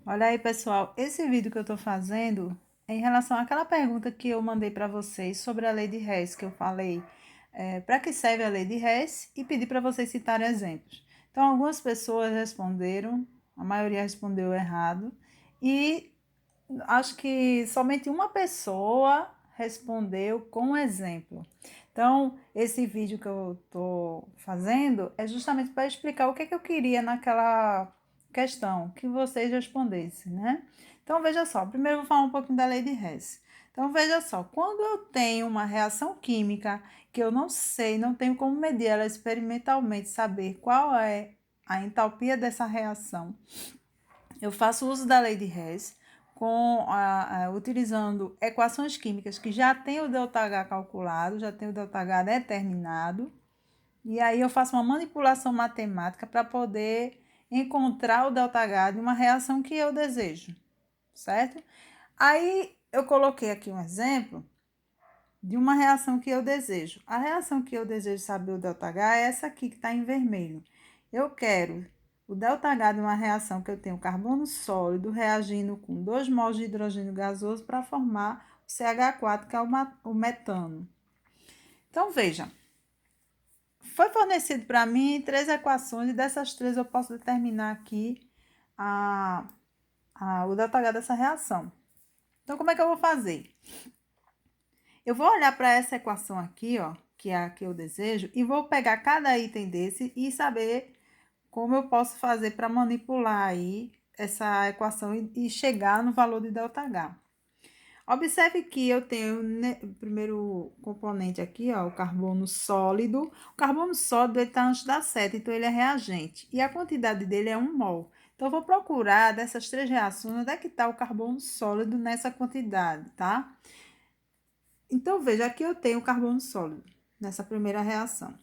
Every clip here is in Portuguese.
Olha aí, pessoal, esse vídeo que eu estou fazendo é em relação àquela pergunta que eu mandei para vocês sobre a lei de Hess, que eu falei para que serve a lei de Hess e pedi para vocês citarem exemplos. Então, algumas pessoas responderam, a maioria respondeu errado, e acho que somente uma pessoa respondeu com um exemplo. Então, esse vídeo que eu estou fazendo é justamente para explicar o que, é que eu queria naquela questão que vocês respondessem, né? Então, veja só, primeiro eu vou falar um pouquinho da lei de Hess. Então, veja só, quando eu tenho uma reação química que eu não sei, não tenho como medir ela experimentalmente, saber qual é a entalpia dessa reação, eu faço uso da lei de Hess utilizando equações químicas que já tem o ΔH calculado, já tem o ΔH determinado, e aí eu faço uma manipulação matemática para poder encontrar o ΔH de uma reação que eu desejo, certo? Aí eu coloquei aqui um exemplo de uma reação que eu desejo. A reação que eu desejo saber o ΔH é essa aqui que está em vermelho. Eu quero o ΔH de uma reação que eu tenho carbono sólido reagindo com 2 mols de hidrogênio gasoso para formar o CH4, que é o metano. Então, veja, foi fornecido para mim 3 equações e dessas 3 eu posso determinar aqui a, o ΔH dessa reação. Então, como é que eu vou fazer? Eu vou olhar para essa equação aqui, ó, que é a que eu desejo, e vou pegar cada item desse e saber como eu posso fazer para manipular aí essa equação e chegar no valor de ΔH. Observe que eu tenho, né, o primeiro componente aqui, ó, o carbono sólido. O carbono sólido está antes da seta, então ele é reagente. E a quantidade dele é 1 mol. Então, eu vou procurar dessas 3 reações, onde é que está o carbono sólido nessa quantidade, tá? Então, veja, aqui eu tenho o carbono sólido nessa primeira reação.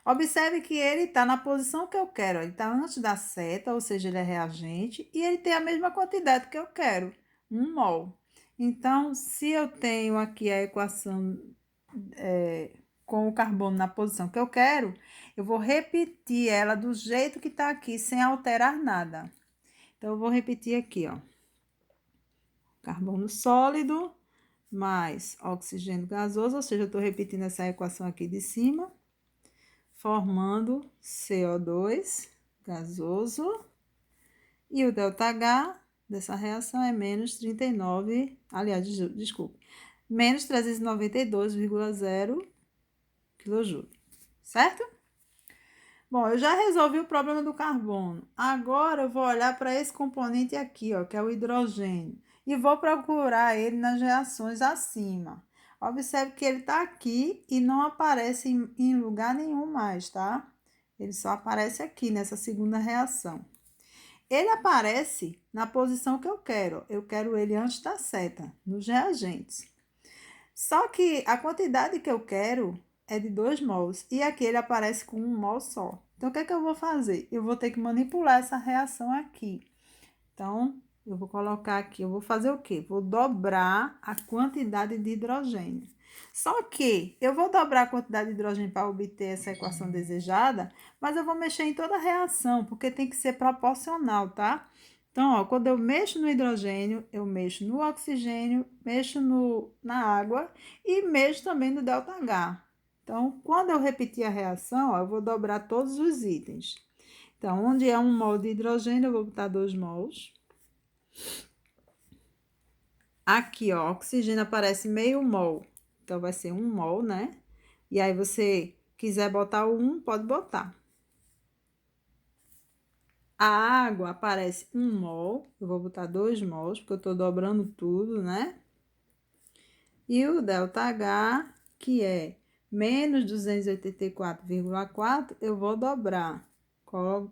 Observe que ele está na posição que eu quero. Ele está antes da seta, ou seja, ele é reagente, e ele tem a mesma quantidade que eu quero, 1 mol. Então, se eu tenho aqui a equação com o carbono na posição que eu quero, eu vou repetir ela do jeito que está aqui, sem alterar nada. Então, eu vou repetir aqui, ó. Carbono sólido mais oxigênio gasoso, ou seja, eu estou repetindo essa equação aqui de cima, formando CO2 gasoso, e o ΔH dessa reação é menos 39, aliás, desculpe, menos 392,0 kJ, certo? Bom, eu já resolvi o problema do carbono. Agora eu vou olhar para esse componente aqui, ó, que é o hidrogênio, e vou procurar ele nas reações acima. Observe que ele está aqui e não aparece em lugar nenhum mais, tá? Ele só aparece aqui nessa segunda reação. Ele aparece na posição que eu quero. Eu quero ele antes da seta, nos reagentes. Só que a quantidade que eu quero é de 2 mols e aqui ele aparece com 1 mol só. Então, o que é que eu vou fazer? Eu vou ter que manipular essa reação aqui. Então, eu vou colocar aqui, eu vou fazer o quê? Vou dobrar a quantidade de hidrogênio. Só que eu vou dobrar a quantidade de hidrogênio para obter essa equação desejada, mas eu vou mexer em toda a reação, porque tem que ser proporcional, tá? Então, ó, quando eu mexo no hidrogênio, eu mexo no oxigênio, mexo na água e mexo também no ΔH. Então, quando eu repetir a reação, ó, eu vou dobrar todos os itens. Então, onde é 1 mol de hidrogênio, eu vou botar 2 mols. Aqui, ó, oxigênio aparece meio mol. Então, vai ser 1 mol, né? E aí, você quiser botar o 1, pode botar. A água aparece 1 mol. Eu vou botar 2 mols, porque eu tô dobrando tudo, né? E o ΔH, que é menos 284,4, eu vou dobrar.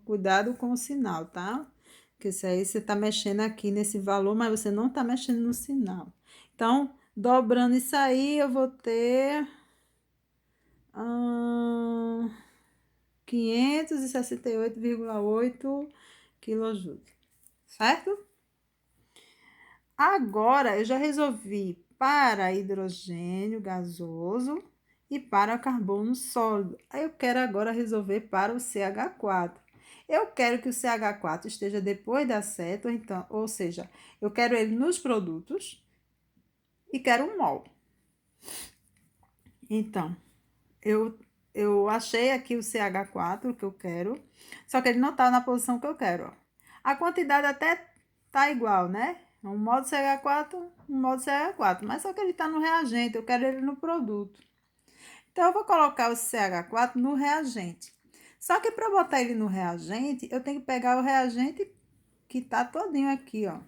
Cuidado com o sinal, tá? Porque isso aí você tá mexendo aqui nesse valor, mas você não tá mexendo no sinal. Então, dobrando isso aí, eu vou ter 568,8 kJ, certo? Agora, eu já resolvi para hidrogênio gasoso e para carbono sólido. Aí eu quero agora resolver para o CH4. Eu quero que o CH4 esteja depois da seta, então, ou seja, eu quero ele nos produtos e quero um mol. Então, eu achei aqui o CH4 que eu quero, só que ele não tá na posição que eu quero, ó. A quantidade até tá igual, né? Um mol de CH4, um mol de CH4, mas só que ele tá no reagente, eu quero ele no produto. Então, eu vou colocar o CH4 no reagente. Só que para botar ele no reagente, eu tenho que pegar o reagente que tá todinho aqui, ó.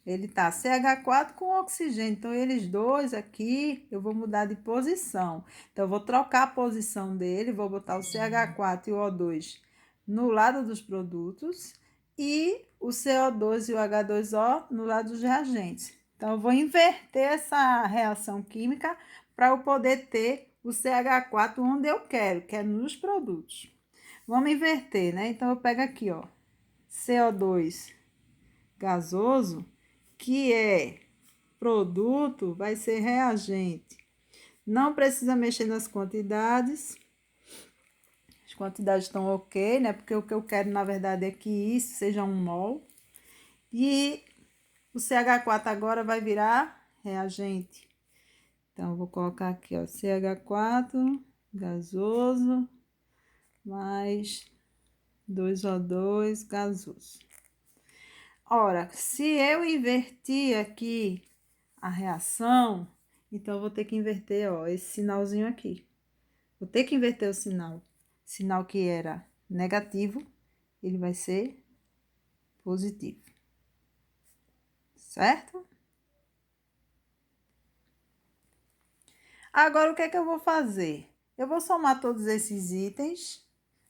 Ele tá CH4 com oxigênio. Então, eles dois aqui, eu vou mudar de posição. Então, eu vou trocar a posição dele, vou botar o CH4 e o O2 no lado dos produtos e o CO2 e o H2O no lado dos reagentes. Então, eu vou inverter essa reação química para eu poder ter o CH4 onde eu quero, que é nos produtos. Vamos inverter, né? Então, eu pego aqui, ó, CO2 gasoso, que é produto, vai ser reagente. Não precisa mexer nas quantidades. As quantidades estão ok, né? Porque o que eu quero, na verdade, é que isso seja um mol. E o CH4 agora vai virar reagente. Então, eu vou colocar aqui, ó, CH4 gasoso mais 2O2 gasoso. Ora, se eu invertir aqui a reação, então eu vou ter que inverter, ó, esse sinalzinho aqui. Vou ter que inverter o sinal. Sinal que era negativo, ele vai ser positivo. Certo? Agora, o que é que eu vou fazer? Eu vou somar todos esses itens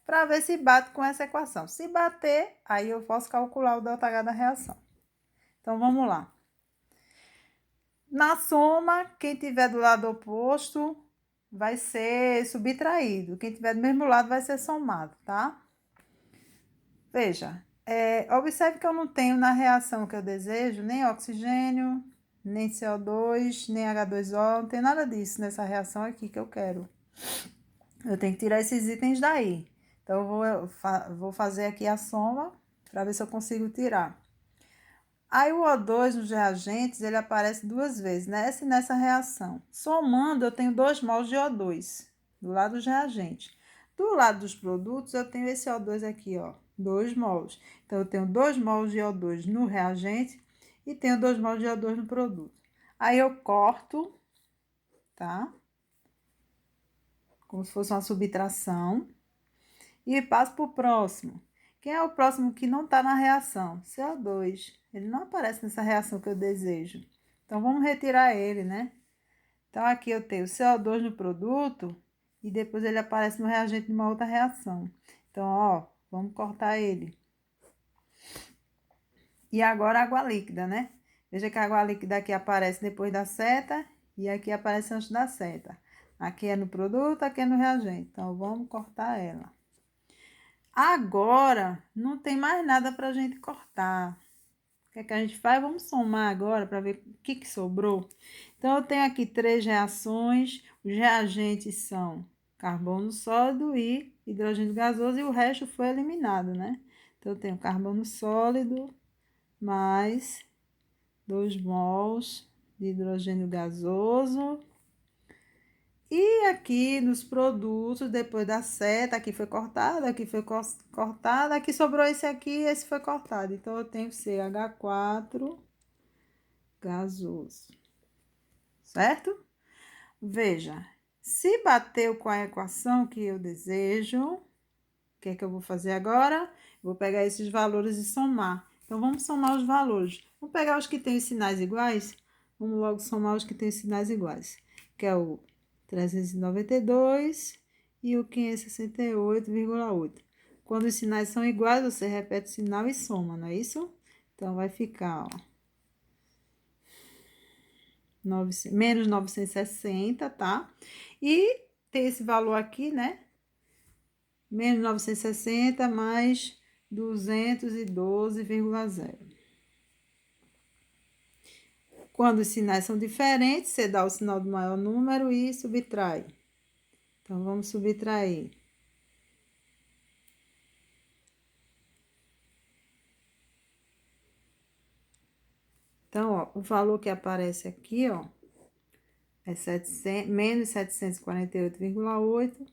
para ver se bate com essa equação. Se bater, aí eu posso calcular o ΔH da reação. Então, vamos lá. Na soma, quem tiver do lado oposto vai ser subtraído. Quem tiver do mesmo lado vai ser somado, tá? Veja, observe que eu não tenho na reação que eu desejo nem oxigênio, nem CO2, nem H2O, não tem nada disso nessa reação aqui que eu quero. Eu tenho que tirar esses itens daí. Então, vou fazer aqui a soma para ver se eu consigo tirar. Aí o O2 nos reagentes, ele aparece duas vezes, nessa e nessa reação. Somando, eu tenho 2 mols de O2 do lado dos reagentes. Do lado dos produtos, eu tenho esse O2 aqui, ó, 2 mols. Então, eu tenho 2 mols de O2 no reagente e tenho 2 mols de O2 no produto. Aí, eu corto, tá? Como se fosse uma subtração. E passo para o próximo. Quem é o próximo que não está na reação? CO2. Ele não aparece nessa reação que eu desejo. Então, vamos retirar ele, né? Então, aqui eu tenho CO2 no produto e depois ele aparece no reagente de uma outra reação. Então, ó, vamos cortar ele. E agora, água líquida, né? Veja que a água líquida aqui aparece depois da seta e aqui aparece antes da seta. Aqui é no produto, aqui é no reagente. Então, vamos cortar ela. Agora, não tem mais nada para a gente cortar. O que é que a gente faz? Vamos somar agora para ver o que sobrou. Então, eu tenho aqui 3 reações. Os reagentes são carbono sólido e hidrogênio gasoso, e o resto foi eliminado, né? Então, eu tenho carbono sólido mais 2 mols de hidrogênio gasoso. E aqui nos produtos, depois da seta, aqui foi cortado, aqui foi cortado, aqui sobrou esse aqui e esse foi cortado. Então, eu tenho CH4 gasoso, certo? Veja, se bateu com a equação que eu desejo, o que é que eu vou fazer agora? Vou pegar esses valores e somar. Então, vamos somar os valores. Vamos pegar os que têm os sinais iguais? Vamos logo somar os que têm os sinais iguais, que é o 392 e o 568,8. Quando os sinais são iguais, você repete o sinal e soma, não é isso? Então, vai ficar, ó, menos 960, tá? E tem esse valor aqui, né? Menos 960 mais 212,0. Quando os sinais são diferentes, você dá o sinal do maior número e subtrai. Então, vamos subtrair. Então, ó, o valor que aparece aqui, ó, é menos 748,8,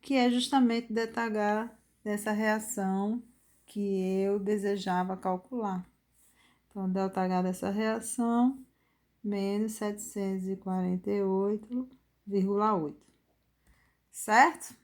que é justamente o ΔH dessa reação que eu desejava calcular. Então, ΔH dessa reação, menos 748,8. Certo?